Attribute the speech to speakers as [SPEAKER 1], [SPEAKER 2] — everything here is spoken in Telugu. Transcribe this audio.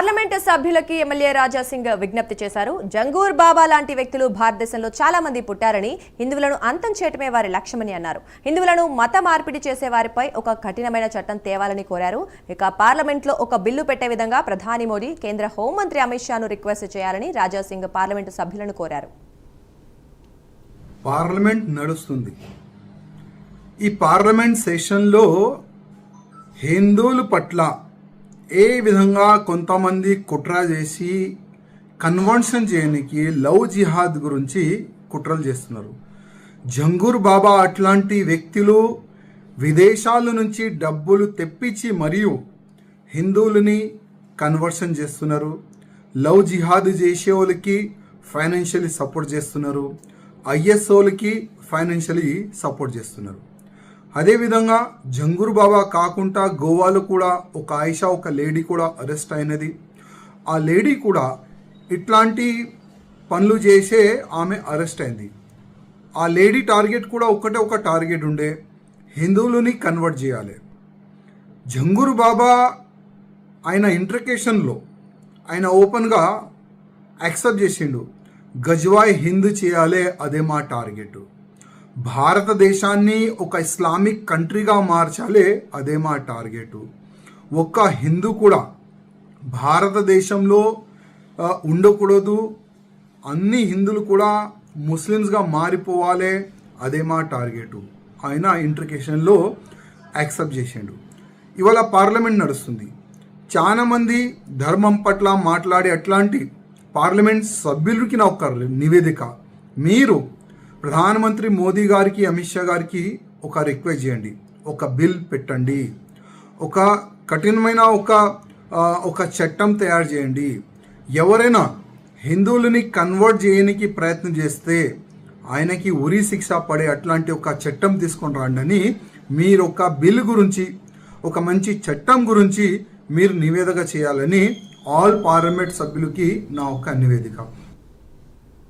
[SPEAKER 1] పార్లమెంట్ సభ్యులకి ఎమ్మెల్యే రాజా సింగ్ విజ్ఞప్తి చేశారు. జంగూర్ బాబా లాంటి వ్యక్తులు భారతదేశంలో చాలా మంది పుట్టారని, హిందువులను అంతం చేయటమే వారి లక్ష్యమని అన్నారు. హిందువులను మత మార్పిడి చేసే వారిపై ఒక కఠినమైన చట్టం తేవాలని కోరారు. ఇక పార్లమెంట్ లో ఒక బిల్లు పెట్టే విధంగా ప్రధాని మోడీ కేంద్ర హోంమంత్రి అమిత్ షాను రిక్వెస్ట్ చేయాలని రాజా సింగ్ పార్లమెంటు సభ్యులను కోరారు.
[SPEAKER 2] పార్లమెంట్ నడుస్తుంది. ఈ పార్లమెంట్ సెషన్లో హిందువుల పట్ల ఏ విధంగా కొంతమంది కుట్ర చేసి కన్వర్షన్ చేయడానికి లవ్ జిహాద్ గురించి కుట్రలు చేస్తున్నారు. జంగూర్ బాబా అట్లాంటి వ్యక్తులు విదేశాల నుంచి డబ్బులు తెప్పించి మరియు హిందువులని కన్వర్షన్ చేస్తున్నారు. లవ్ జిహాద్ చేసే వాళ్ళకి ఫైనాన్షియలీ సపోర్ట్ చేస్తున్నారు. ఐఎస్ఓలకి ఫైనాన్షియలీ సపోర్ట్ చేస్తున్నారు. అదేవిధంగా జంగూర్ బాబా కాకుండా గోవాలో కూడా ఒక ఆయిషా ఒక లేడీ కూడా అరెస్ట్ అయినది. ఆ లేడీ కూడా ఇట్లాంటి పనులు చేసే ఆమె అరెస్ట్ అయింది. ఆ లేడీ టార్గెట్ కూడా ఒక టార్గెట్ ఉండే, హిందువులని కన్వర్ట్ చేయాలి. జంగూర్ బాబా ఆయన ఇంటర్కేషన్లో ఆయన ఓపెన్గా యాక్సెప్ట్ చేసిండు, గజ్వాయ్ హిందూ చేయాలి, అదే మా టార్గెట్. భారతదేశాన్ని ఒక ఇస్లామిక్ కంట్రీగా మార్చాలి, అదే మా టార్గెట్. ఒక్క హిందూ కూడా భారతదేశంలో ఉండకూడదు, అన్ని హిందువులు కూడా ముస్లిమ్స్గా మారిపోవాలి, అదే మా టార్గెట్. ఆయన ఇంటర్కేషన్లో యాక్సెప్ట్ చేసిండు. ఇవాళ పార్లమెంట్ నడుస్తుంది. చాలామంది ధర్మం పట్ల మాట్లాడే అట్లాంటి పార్లమెంట్ సభ్యులకి నా ఒక నివేదిక, మీరు ప్రధానమంత్రి మోదీ గారికి అమిత్ షా గారికి ఒక రిక్వెస్ట్ చేయండి, ఒక బిల్ పెట్టండి, ఒక కఠినమైన ఒక చట్టం తయారు చేయండి. ఎవరైనా హిందువులని కన్వర్ట్ చేయడానికి ప్రయత్నం చేస్తే ఆయనకి ఉరి శిక్ష పడే అట్లాంటి ఒక చట్టం తీసుకొని రండి. మీరు ఒక బిల్ గురించి ఒక మంచి చట్టం గురించి మీరు నివేదిక చేయాలని ఆల్ పార్లమెంట్ సభ్యులకి నా ఒక నివేదిక.